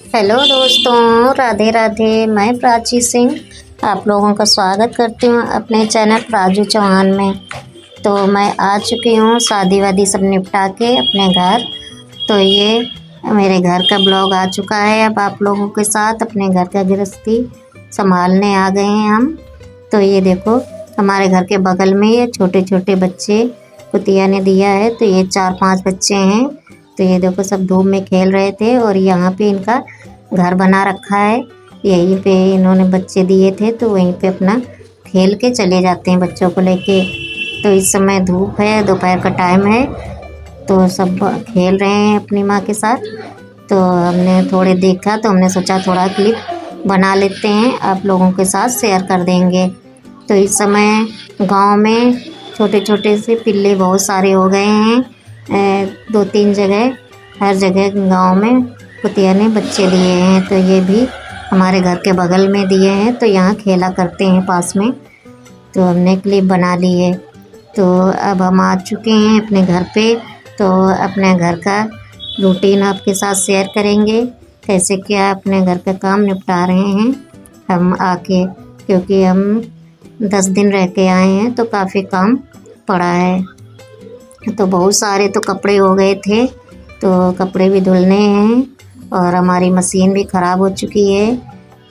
Hello दोस्तों, राधे राधे। मैं प्राची सिंह आप लोगों का स्वागत करती हूँ अपने चैनल प्राजू चौहान में। तो मैं आ चुकी हूँ शादी वादी सब निपटा के अपने घर। तो ये मेरे घर का ब्लॉग आ चुका है। अब आप लोगों के साथ अपने घर का गृहस्थी संभालने आ गए हैं हम। तो ये देखो, हमारे घर के बगल में ये छोटे छोटे बच्चे कुतिया ने दिया है। तो ये 4-5 बच्चे हैं। तो ये देखो, सब धूप में खेल रहे थे और यहाँ पे इनका घर बना रखा है। यहीं पे इन्होंने बच्चे दिए थे, तो वहीं पे अपना खेल के चले जाते हैं बच्चों को लेके। तो इस समय धूप है, दोपहर का टाइम है, तो सब खेल रहे हैं अपनी माँ के साथ। तो हमने थोड़े देखा तो हमने सोचा थोड़ा क्लिप बना लेते हैं, आप लोगों के साथ शेयर कर देंगे। तो इस समय गांव में छोटे छोटे से पिल्ले बहुत सारे हो गए हैं। 2-3 जगह, हर जगह गांव में कुतिया ने बच्चे दिए हैं। तो ये भी हमारे घर के बगल में दिए हैं, तो यहाँ खेला करते हैं पास में। तो हमने क्लिप बना ली है। तो अब हम आ चुके हैं अपने घर पे। तो अपने घर का रूटीन आपके साथ शेयर करेंगे, कैसे क्या अपने घर का काम निपटा रहे हैं हम आके, क्योंकि हम 10 दिन रह के आए हैं तो काफ़ी काम पड़ा है। तो बहुत सारे तो कपड़े हो गए थे, तो कपड़े भी धुलने हैं। और हमारी मशीन भी ख़राब हो चुकी है,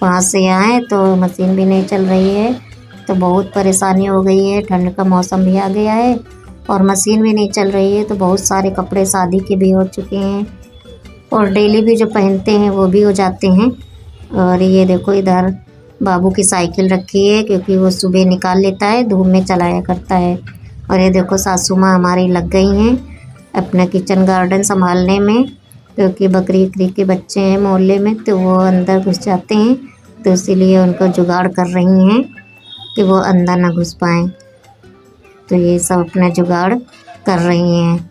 वहाँ से आए तो मशीन भी नहीं चल रही है। तो बहुत परेशानी हो गई है, ठंड का मौसम भी आ गया है और मशीन भी नहीं चल रही है। तो बहुत सारे कपड़े शादी के भी हो चुके हैं और डेली भी जो पहनते हैं वो भी हो जाते हैं। और ये देखो, इधर बाबू की साइकिल रखी है, क्योंकि वो सुबह निकाल लेता है, धूप में चलाया करता है। और ये देखो, सासू माँ हमारी लग गई हैं अपना किचन गार्डन संभालने में, क्योंकि बकरी वकरी के बच्चे हैं मोहल्ले में, तो वो अंदर घुस जाते हैं। तो इसीलिए उनको जुगाड़ कर रही हैं कि वो अंदर ना घुस पाएँ। तो ये सब अपना जुगाड़ कर रही हैं।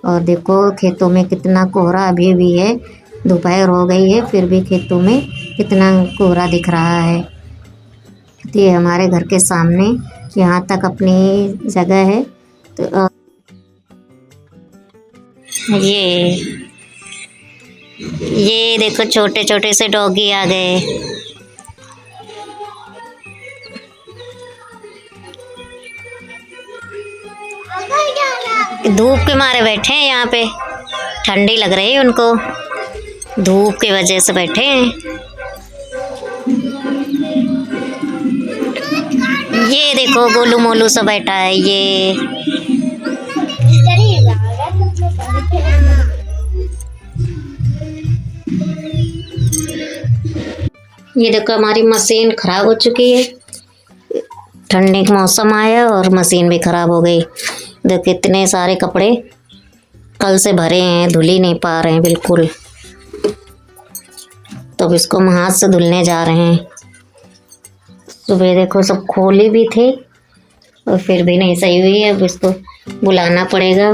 और देखो, खेतों में कितना कोहरा अभी भी है, दोपहर हो गई है फिर भी खेतों में कितना कोहरा दिख रहा है। तो ये हमारे घर के सामने यहाँ तक अपनी जगह है। तो ये देखो, छोटे छोटे से डॉगी आ गए। धूप के मारे बैठे हैं यहाँ पे, ठंडी लग रही है उनको, धूप की वजह से बैठे हैं। ये देखो, गोलू मोलू सब बैठा है। ये देखो, हमारी मशीन ख़राब हो चुकी है, ठंडी का मौसम आया और मशीन भी ख़राब हो गई। देखो, इतने सारे कपड़े कल से भरे हैं, धुल ही नहीं पा रहे हैं बिल्कुल। तो अब इसको हम हाथ से धुलने जा रहे हैं। सुबह देखो सब खोले भी थे और फिर भी नहीं सही हुई है। अब इसको बुलाना पड़ेगा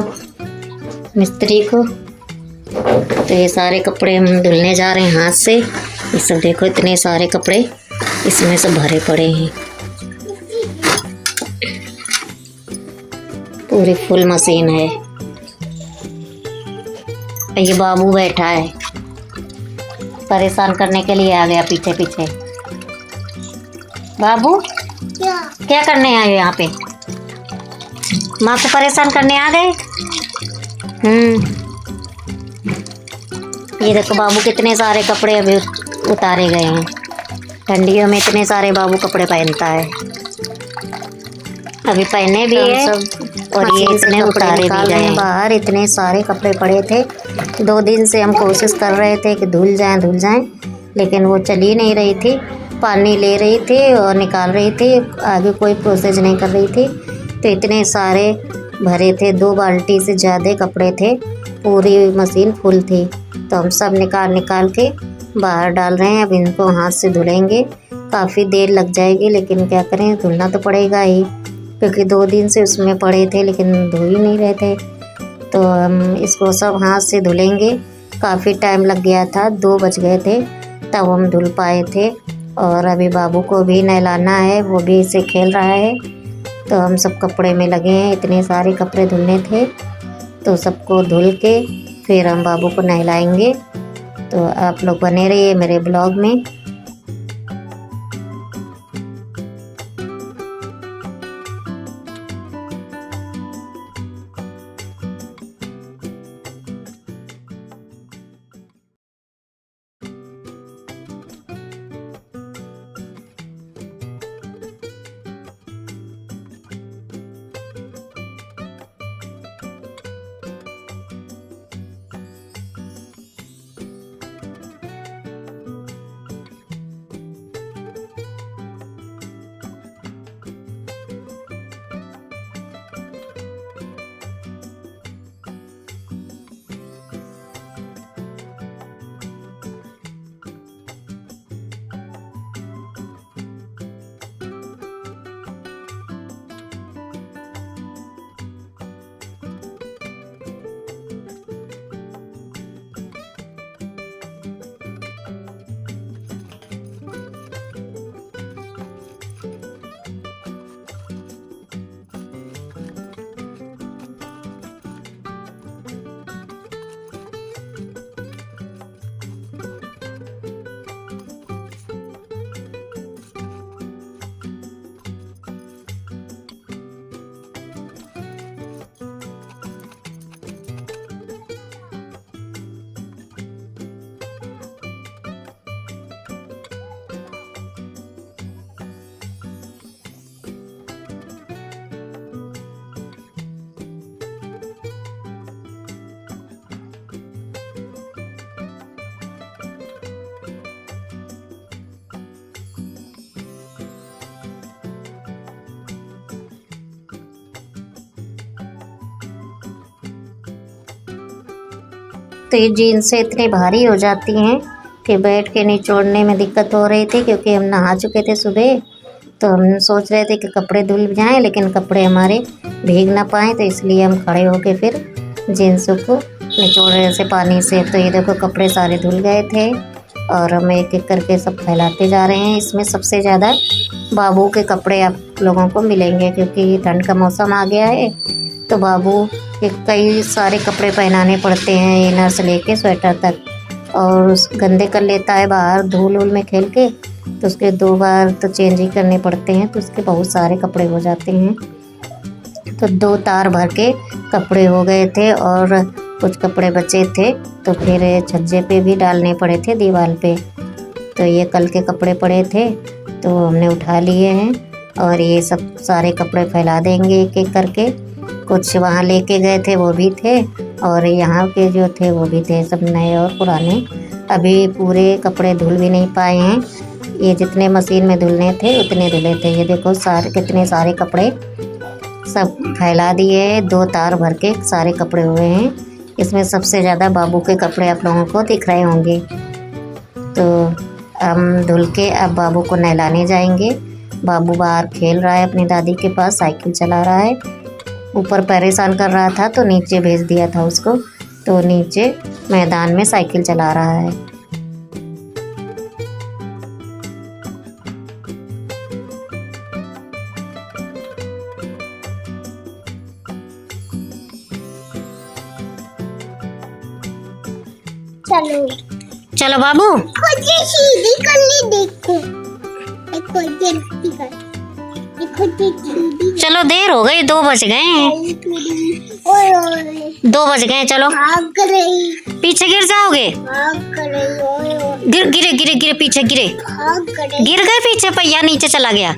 मिस्त्री को। तो ये सारे कपड़े हम धुलने जा रहे हैं हाथ से। ये सब देखो, इतने सारे कपड़े इसमें सब भरे पड़े हैं, पूरी फुल मशीन है। ये बाबू बैठा है, परेशान करने के लिए आ गया पीछे पीछे। बाबू क्या करने आए यहाँ पे? माँ को परेशान करने आ गए। ये देखो, बाबू कितने सारे कपड़े अभी उतारे गए हैं। ठंडियों में इतने सारे बाबू कपड़े पहनता है, अभी पहने भी है और ये इतने उतारे भी गए हैं बाहर। इतने सारे कपड़े पड़े थे, 2 दिन से हम कोशिश कर रहे थे कि धुल जाएं, लेकिन वो चल ही नहीं रही थी। पानी ले रही थी और निकाल रही थी, आगे कोई प्रोसेस नहीं कर रही थी। तो इतने सारे भरे थे, 2 बाल्टी से ज़्यादा कपड़े थे, पूरी मशीन फुल थी। तो हम सब निकाल के बाहर डाल रहे हैं। अब इनको हाथ से धुलेंगे, काफ़ी देर लग जाएगी, लेकिन क्या करें, धुलना तो पड़ेगा ही, क्योंकि 2 दिन से उसमें पड़े थे लेकिन धो ही नहीं रहे थे। तो हम इसको सब हाथ से धुलेंगे। काफ़ी टाइम लग गया था, 2 बज गए थे तब हम धुल पाए थे। और अभी बाबू को भी नहलाना है, वो भी इसे खेल रहा है। तो हम सब कपड़े में लगे हैं, इतने सारे कपड़े धुलने थे। तो सबको धुल के फिर हम बाबू को नहलाएंगे। तो आप लोग बने रहिए मेरे ब्लॉग में। तो ये जीन्स से इतनी भारी हो जाती हैं कि बैठ के निचोड़ने में दिक्कत हो रही थी, क्योंकि हम नहा चुके थे सुबह। तो हम सोच रहे थे कि कपड़े धुल जाएं, लेकिन कपड़े हमारे भीग ना पाएँ, तो इसलिए हम खड़े होके फिर जीन्सों को निचोड़ रहे थे पानी से। तो ये देखो कपड़े सारे धुल गए थे और हम एक एक करके सब फैलाते जा रहे हैं। इसमें सबसे ज़्यादा बाबू के कपड़े आप लोगों को मिलेंगे, क्योंकि ठंड का मौसम आ गया है। तो बाबू के कई सारे कपड़े पहनाने पड़ते हैं, इनर से लेके स्वेटर तक, और उस गंदे कर लेता है बाहर धूल वूल में खेल के, तो उसके 2 बार तो चेंज ही करने पड़ते हैं। तो उसके बहुत सारे कपड़े हो जाते हैं। तो 2 तार भर के कपड़े हो गए थे और कुछ कपड़े बचे थे, तो फिर छज्जे पे भी डालने पड़े थे दीवार पे। तो ये कल के कपड़े पड़े थे तो हमने उठा लिए हैं, और ये सब सारे कपड़े फैला देंगे एक एक करके। कुछ वहाँ लेके गए थे वो भी थे, और यहाँ के जो थे वो भी थे, सब नए और पुराने। अभी पूरे कपड़े धुल भी नहीं पाए हैं, ये जितने मशीन में धुलने थे उतने धुले थे। ये देखो सारे कितने सारे कपड़े सब फैला दिए हैं, 2 तार भर के सारे कपड़े हुए हैं। इसमें सबसे ज़्यादा बाबू के कपड़े आप लोगों को दिख रहे होंगे। तो हम धुल के अब बाबू को नहलाने जाएंगे। बाबू बाहर खेल रहा है अपनी दादी के पास, साइकिल चला रहा है। ऊपर परेशान कर रहा था तो नीचे भेज दिया था उसको, तो नीचे मैदान में साइकिल चला रहा है। चलो चलो बाबू, खुद ही सीधी करनी देखो, देखो ये रखती कर, देखो ये सीधी। चलो देर हो गई, 2 बज गए। ओए ओए 2 बज गए, चलो भाग रही, पीछे गिर जाओगे। भाग रही, ओए ओए गिर गिरे गिरे गिरे पीछे गिरे, भाग रही, गिर गए पीछे, पहिया नीचे चला गया।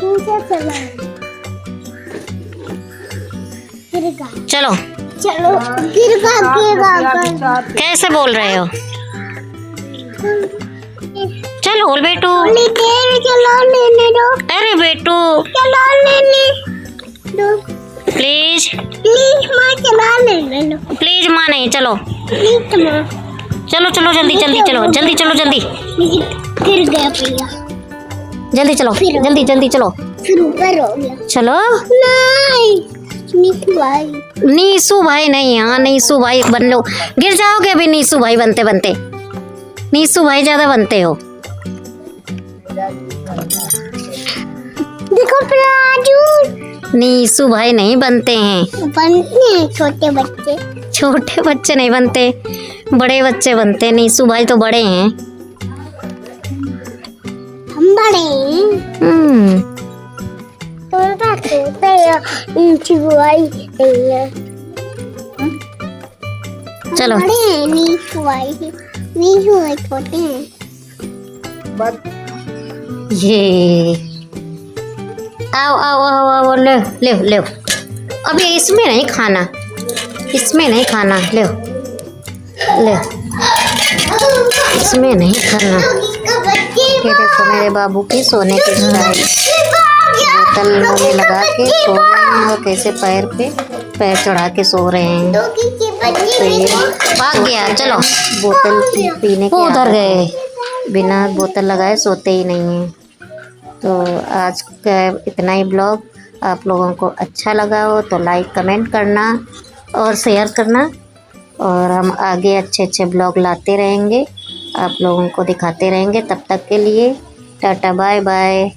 नीचे चला, गिर गया। चलो चलो गिर। कैसे बोल रहे हो? चलो बोल बेटू। चलो लेने दो। अरे बेटू चलो लेने दो। प्लीज प्लीज माँ चला लेने दो। प्लीज माँ नहीं, चलो प्लीज माँ। चलो चलो जल्दी जल्दी चलो, जल्दी चलो जल्दी, गिर गया भैया, जल्दी चलो जल्दी जल्दी चलो, फिर ऊपर हो गया। चलो। नहीं नीतू भाई, नीसू भाई नहीं, हाँ नीसू भाई बन लो, गिर जाओगे अभी नीसू भाई बनते बनते। नीसू भाई ज्यादा बनते हो। देखो प्राजू, नीसू भाई नहीं बनते हैं, बनते हैं छोटे बच्चे। छोटे बच्चे नहीं बनते, बड़े बच्चे बनते। नीसू भाई तो बड़े हैं। हम बड़े हैं। तो छोटे हैं, चिगुआई है। चलो। बड़े हैं, नीचू भाई छोटे हैं। ये आओ आओ आओ आओ, ले ले ले। अब ये इसमें नहीं खाना, इसमें नहीं खाना, ले ले, इसमें नहीं खाना। ये देखो मेरे बाबू की सोने की स्टाइल, बोतल में लगा के सो रहे हैं और कैसे पैर चढ़ा के सो रहे हैं। तो ये भाग गया। चलो, बोतल पीने के उधर गए, बिना बोतल लगाए सोते ही नहीं हैं। तो आज का इतना ही ब्लॉग आप लोगों को अच्छा लगा हो तो लाइक कमेंट करना और शेयर करना, और हम आगे अच्छे अच्छे ब्लॉग लाते रहेंगे, आप लोगों को दिखाते रहेंगे। तब तक के लिए टाटा बाय बाय।